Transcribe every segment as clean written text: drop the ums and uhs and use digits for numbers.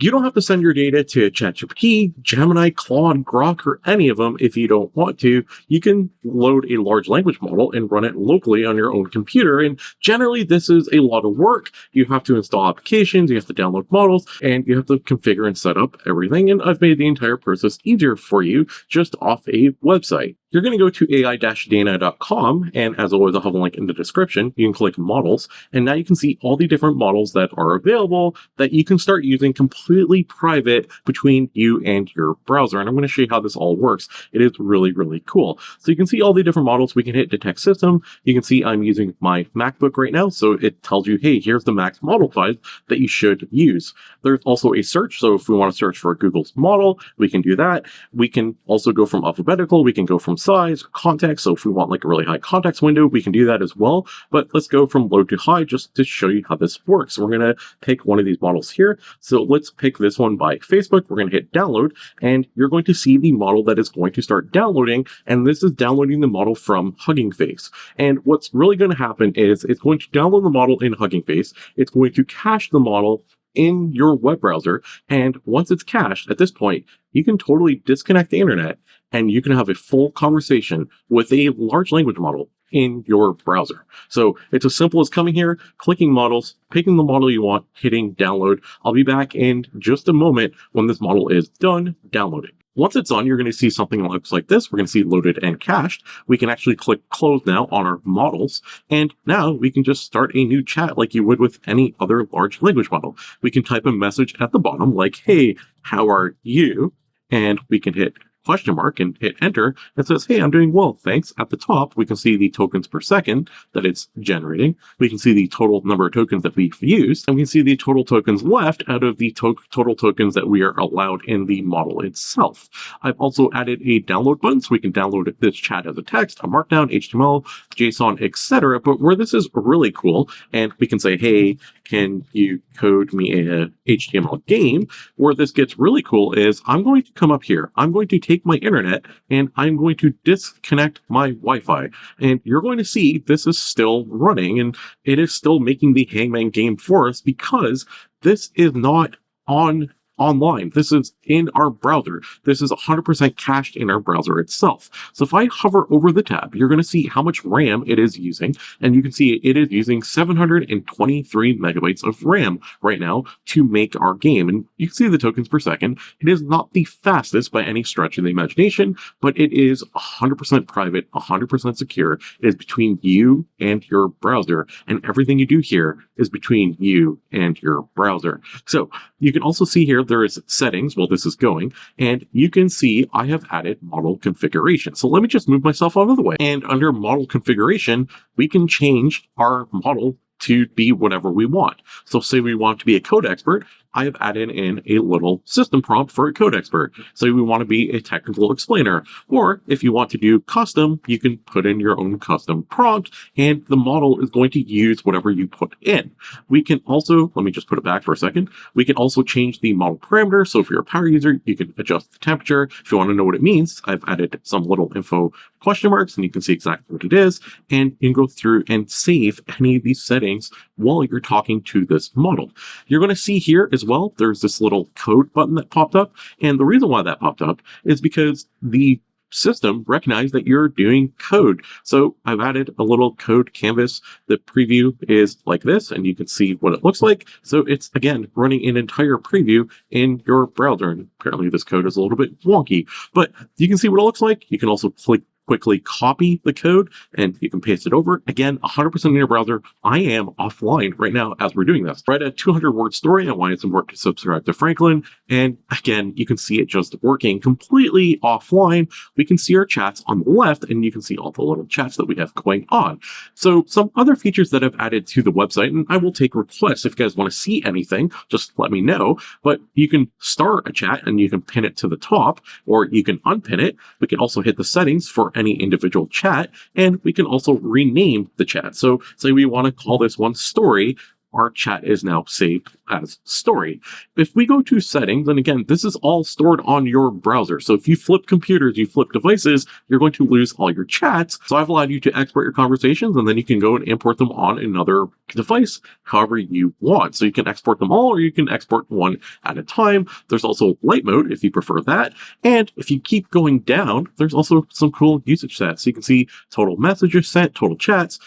You don't have to send your data to ChatGPT, Gemini, Claude, Grok, or any of them if you don't want to. You can load a large language model and run it locally on your own computer. And generally, this is a lot of work. You have to install applications, you have to download models, and you have to configure and set up everything. And I've made the entire process easier for you just off a website. You're going to go to ai-dana.com, and as always, I'll have a link in the description. You can click models, and now you can see all the different models that are available that you can start using completely private between you and your browser. And I'm going to show you how this all works. It is really, really cool. So you can see all the different models. We can hit detect system. You can see I'm using my MacBook right now, so it tells you, hey, here's the max model size that you should use. There's also a search, so if we want to search for Google's model, we can do that. We can also go from alphabetical, we can go from size, context, so if we want like a really high context window, we can do that as well. But let's go from low to high just to show you how this works. So we're going to pick one of these models here. So let's pick this one by Facebook. We're going to hit download, and you're going to see the model that is going to start downloading, and this is downloading the model from Hugging Face. And what's really going to happen is it's going to download the model in Hugging Face. It's going to cache the model in your web browser, and once it's cached, at this point, you can totally disconnect the internet and you can have a full conversation with a large language model in your browser. So it's as simple as coming here, clicking models, picking the model you want, hitting download. I'll be back in just a moment when this model is done downloading. Once it's on, you're going to see something that looks like this. We're going to see loaded and cached. We can actually click close now on our models. And now we can just start a new chat like you would with any other large language model. We can type a message at the bottom like, hey, how are you? And we can hit question mark and hit enter. It says, hey, I'm doing well, thanks. At the top, we can see the tokens per second that it's generating. We can see the total number of tokens that we've used, and we can see the total tokens left out of the total tokens that we are allowed in the model itself. I've also added a download button, so we can download this chat as a text, a markdown, HTML, JSON, etc. But where this is really cool, and we can say, hey, can you code me a HTML game? Where this gets really cool is I'm going to come up here. I'm going to take my internet and I'm going to disconnect my Wi-Fi. And you're going to see this is still running and it is still making the Hangman game for us because this is not online. This is in our browser. This is 100% cached in our browser itself. So if I hover over the tab, you're going to see how much RAM it is using. And you can see it is using 723 megabytes of RAM right now to make our game. And you can see the tokens per second. It is not the fastest by any stretch of the imagination, but it is 100% private, 100% secure. It is between you and your browser. And everything you do here is between you and your browser. So you can also see here there is settings while this is going, and you can see I have added model configuration. So let me just move myself out of the way. And under model configuration, we can change our model to be whatever we want. So say we want to be a code expert, I have added in a little system prompt for a code expert. So we want to be a technical explainer. Or if you want to do custom, you can put in your own custom prompt and the model is going to use whatever you put in. We can also, let me just put it back for a second. We can also change the model parameter. So if you're a power user, you can adjust the temperature. If you want to know what it means, I've added some little info question marks and you can see exactly what it is. And you can go through and save any of these settings while you're talking to this model. You're going to see here as well, there's this little code button that popped up. And the reason why that popped up is because the system recognized that you're doing code. So I've added a little code canvas. The preview is like this, and you can see what it looks like. So it's, again, running an entire preview in your browser. And apparently this code is a little bit wonky, but you can see what it looks like. You can also quickly copy the code and you can paste it over. Again, 100% in your browser. I am offline right now as we're doing this. Write a 200-word story on why it's important to subscribe to Franklin. And again, you can see it just working completely offline. We can see our chats on the left and you can see all the little chats that we have going on. So some other features that I've added to the website, and I will take requests if you guys want to see anything, just let me know. But you can start a chat and you can pin it to the top or you can unpin it. We can also hit the settings for any individual chat, and we can also rename the chat. So say we want to call this one story. our chat is now saved as story. If we go to settings, and again, this is all stored on your browser. So if you flip computers, you flip devices, you're going to lose all your chats. So I've allowed you to export your conversations, and then you can go and import them on another device however you want. So you can export them all, or you can export one at a time. There's also light mode if you prefer that. And if you keep going down, there's also some cool usage stats. So you can see total messages sent, total chats,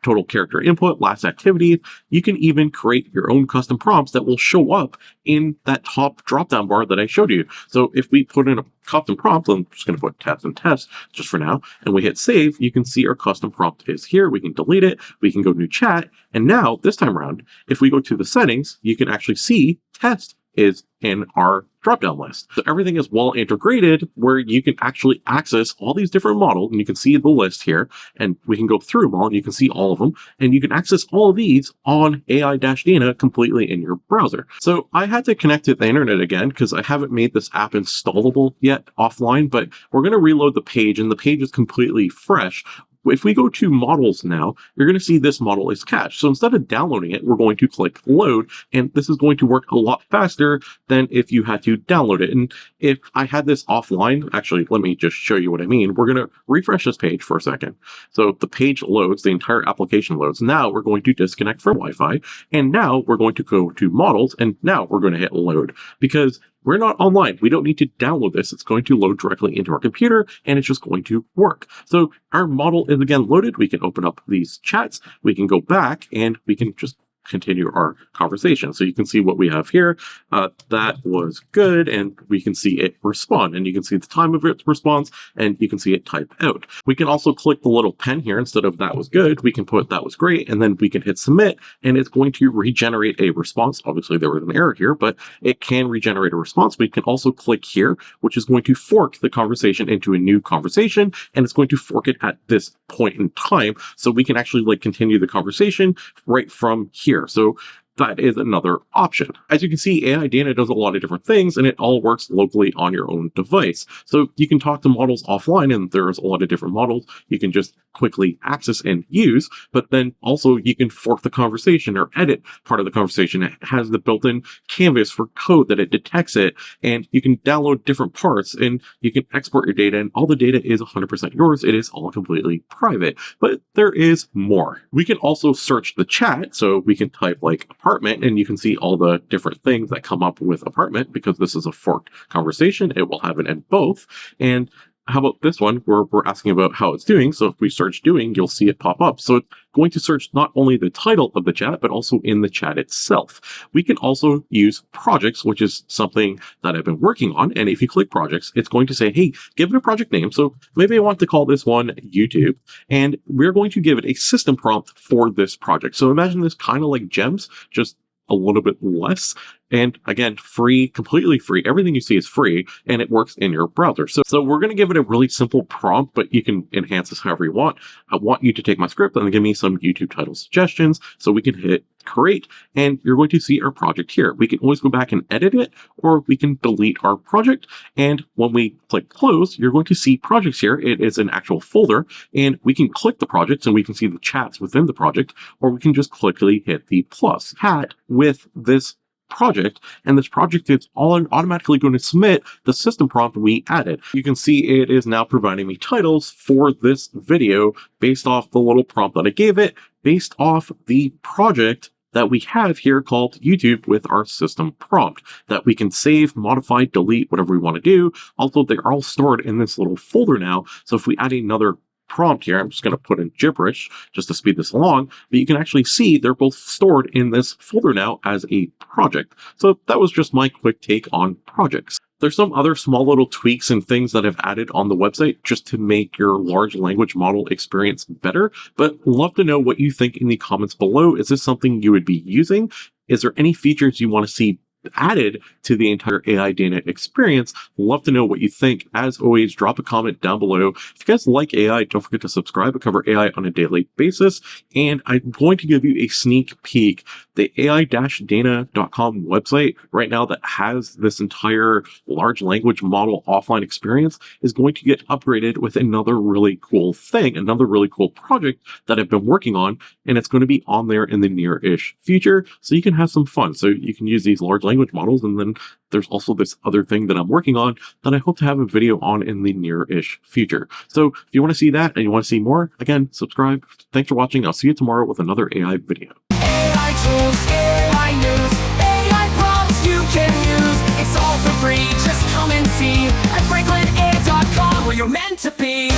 total character input, last activity. You can even create your own custom prompts that will show up in that top drop-down bar that I showed you. So if we put in a custom prompt, I'm just going to put test and test just for now, and we hit save, you can see our custom prompt is here. We can delete it. We can go new chat. And now this time around, if we go to the settings, you can actually see test is in our drop-down list. So everything is well integrated where you can actually access all these different models, and you can see the list here, and we can go through them all, and you can see all of them, and you can access all of these on AI-Dana completely in your browser. So I had to connect to the internet again because I haven't made this app installable yet offline, but we're going to reload the page, and the page is completely fresh. If we go to models now, you're going to see this model is cached. So instead of downloading it, we're going to click load, and this is going to work a lot faster than if you had to download it. And if I had this offline, actually, let me just show you what I mean. We're going to refresh this page for a second. So the page loads, the entire application loads. Now we're going to disconnect from Wi-Fi, and now we're going to go to models, and now we're going to hit load because we're not online. We don't need to download this. It's going to load directly into our computer, and it's just going to work. So our model is again loaded. We can open up these chats. We can go back, and we can just continue our conversation. So you can see what we have here. That was good, and we can see it respond, and you can see the time of its response, and you can see it type out. We can also click the little pen here. Instead of that was good, we can put that was great, and then we can hit submit, and it's going to regenerate a response. Obviously there was an error here, but it can regenerate a response. We can also click here, which is going to fork the conversation into a new conversation, and it's going to fork it at this point in time, so we can actually continue the conversation right from here. So that is another option. As you can see, AI-Dana does a lot of different things, and it all works locally on your own device. So you can talk to models offline, and there's a lot of different models you can just quickly access and use, but then also you can fork the conversation or edit part of the conversation. It has the built-in canvas for code that it detects it, and you can download different parts, and you can export your data, and all the data is 100% yours. It is all completely private, but there is more. We can also search the chat, so we can type apartment, and you can see all the different things that come up with apartment. Because this is a forked conversation, it will have it in both. And how about this one where we're asking about how it's doing? So if we search doing, you'll see it pop up. So it's going to search not only the title of the chat, but also in the chat itself. We can also use projects, which is something that I've been working on. And if you click projects, it's going to say, hey, give it a project name. So maybe I want to call this one YouTube, and we're going to give it a system prompt for this project. So imagine this kind of like Gems, just a little bit less. And again, free, completely free. Everything you see is free, and it works in your browser. So we're going to give it a really simple prompt, but you can enhance this however you want. I want you to take my script and give me some YouTube title suggestions. So we can hit create, and you're going to see our project here. We can always go back and edit it, or we can delete our project. And when we click close, you're going to see projects here. It is an actual folder, and we can click the projects, and we can see the chats within the project, or we can just quickly hit the plus hat with this project, and this project is all automatically going to submit the system prompt we added. You can see it is now providing me titles for this video based off the little prompt that I gave it, based off the project that we have here called YouTube with our system prompt that we can save, modify, delete, whatever we want to do. Also, they're all stored in this little folder now. So if we add another prompt here, I'm just going to put in gibberish just to speed this along, but you can actually see they're both stored in this folder now as a project. So that was just my quick take on projects. There's some other small little tweaks and things that I've added on the website just to make your large language model experience better, but love to know what you think in the comments below. Is this something you would be using? Is there any features you want to see added to the entire AI Dana experience. Love to know what you think. As always, drop a comment down below. If you guys like AI, don't forget to subscribe. I cover AI on a daily basis, and I'm going to give you a sneak peek. The AI-Dana.com website right now that has this entire large language model offline experience is going to get upgraded with another really cool thing, another really cool project that I've been working on, and it's going to be on there in the near-ish future, so you can have some fun. So you can use these large language models, and then there's also this other thing that I'm working on that I hope to have a video on in the near-ish future. So if you want to see that and you want to see more, again, subscribe. Thanks for watching. I'll see you tomorrow with another AI video. AI tools, AI news, AI prompts you can use. It's all for free. Just come and see at FranklinAI.com where you're meant to be.